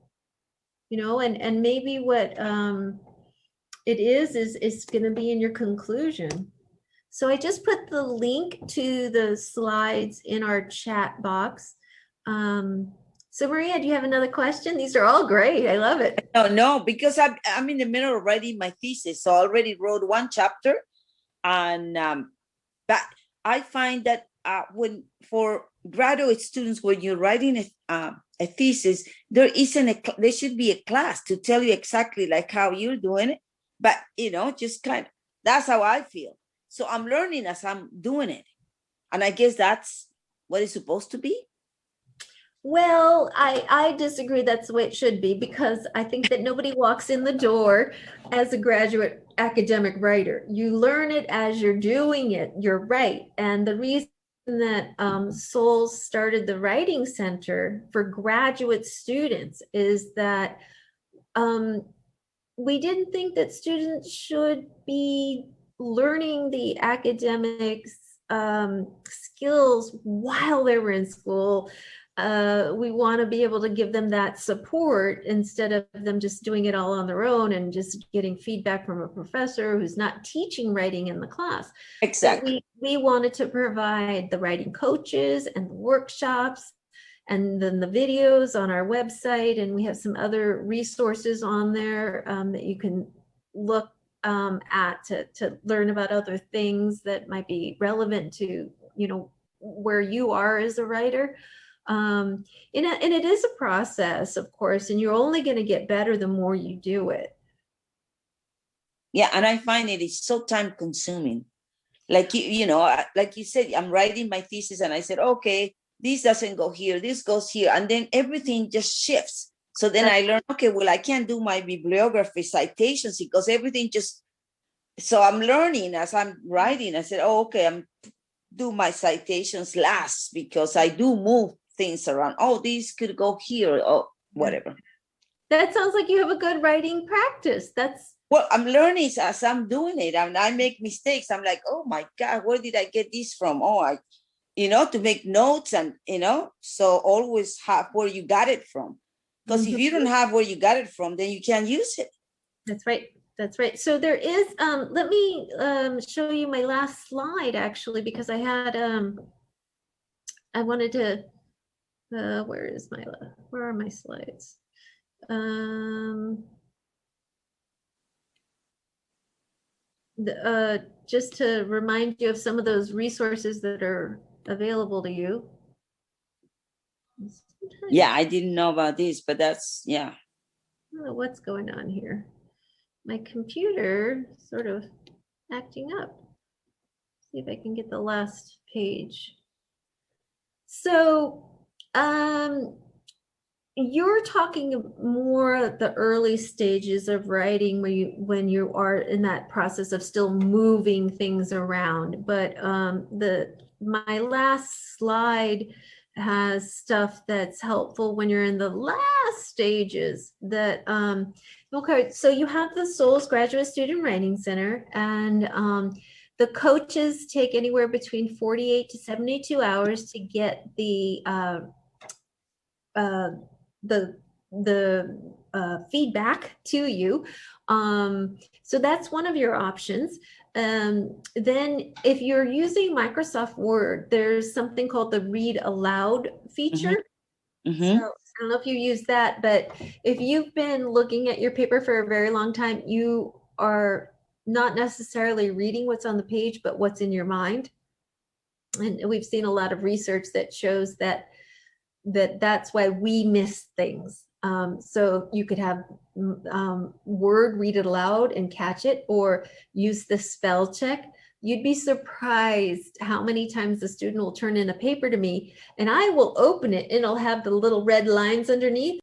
and maybe what it is going to be in your conclusion. So I just put the link to the slides in our chat box. So Maria, do you have another question? These are all great. I love it. No, because I'm in the middle of writing my thesis. So I already wrote one chapter, and but I find that when for graduate students, when you're writing a thesis, there should be a class to tell you exactly like how you're doing it. But just that's how I feel. So I'm learning as I'm doing it, and I guess that's what it's supposed to be. Well, I disagree that's the way it should be, because I think that nobody walks in the door as a graduate academic writer. You learn it as you're doing it. You're right. And the reason that Souls started the Writing Center for graduate students is that we didn't think that students should be learning the academics skills while they were in school. We want to be able to give them that support instead of them just doing it all on their own and just getting feedback from a professor who's not teaching writing in the class. Exactly. We wanted to provide the writing coaches and the workshops and then the videos on our website, and we have some other resources on there that you can look at to learn about other things that might be relevant to where you are as a writer. And it is a process, of course, and you're only going to get better the more you do it. Yeah, and I find it is so time consuming. Like like you said, I'm writing my thesis, and I said, okay, this doesn't go here, this goes here, and then everything just shifts. So then I learned, okay, well, I can't do my bibliography citations because everything just. So I'm learning as I'm writing. I said, oh, okay, I'm do my citations last because I do move things around. Oh, these could go here or whatever. That sounds like you have a good writing practice. Well, I'm learning as I'm doing it, and I make mistakes. I'm like, oh my God, where did I get this from? Oh, to make notes and, so always have where you got it from. Because if you don't have where you got it from, then you can't use it. That's right. That's right. So there is, let me show you my last slide, actually, because I had, I wanted to, where are my slides? Just to remind you of some of those resources that are available to you. Yeah, I didn't know about this, but that's, yeah. I don't know what's going on here. My computer sort of acting up. See if I can get the last page. So you're talking more the early stages of writing when you are in that process of still moving things around. But my last slide has stuff that's helpful when you're in the last stages that okay, so you have the Souls Graduate Student Writing Center, and the coaches take anywhere between 48 to 72 hours to get the feedback to you. So that's one of your options. Then if you're using Microsoft Word, there's something called the read aloud feature. Mm-hmm. So I don't know if you use that, but if you've been looking at your paper for a very long time, you are not necessarily reading what's on the page, but what's in your mind. And we've seen a lot of research that shows that's why we miss things. So you could have Word read it aloud and catch it, or use the spell check. You'd be surprised how many times the student will turn in a paper to me and I will open it and it'll have the little red lines underneath.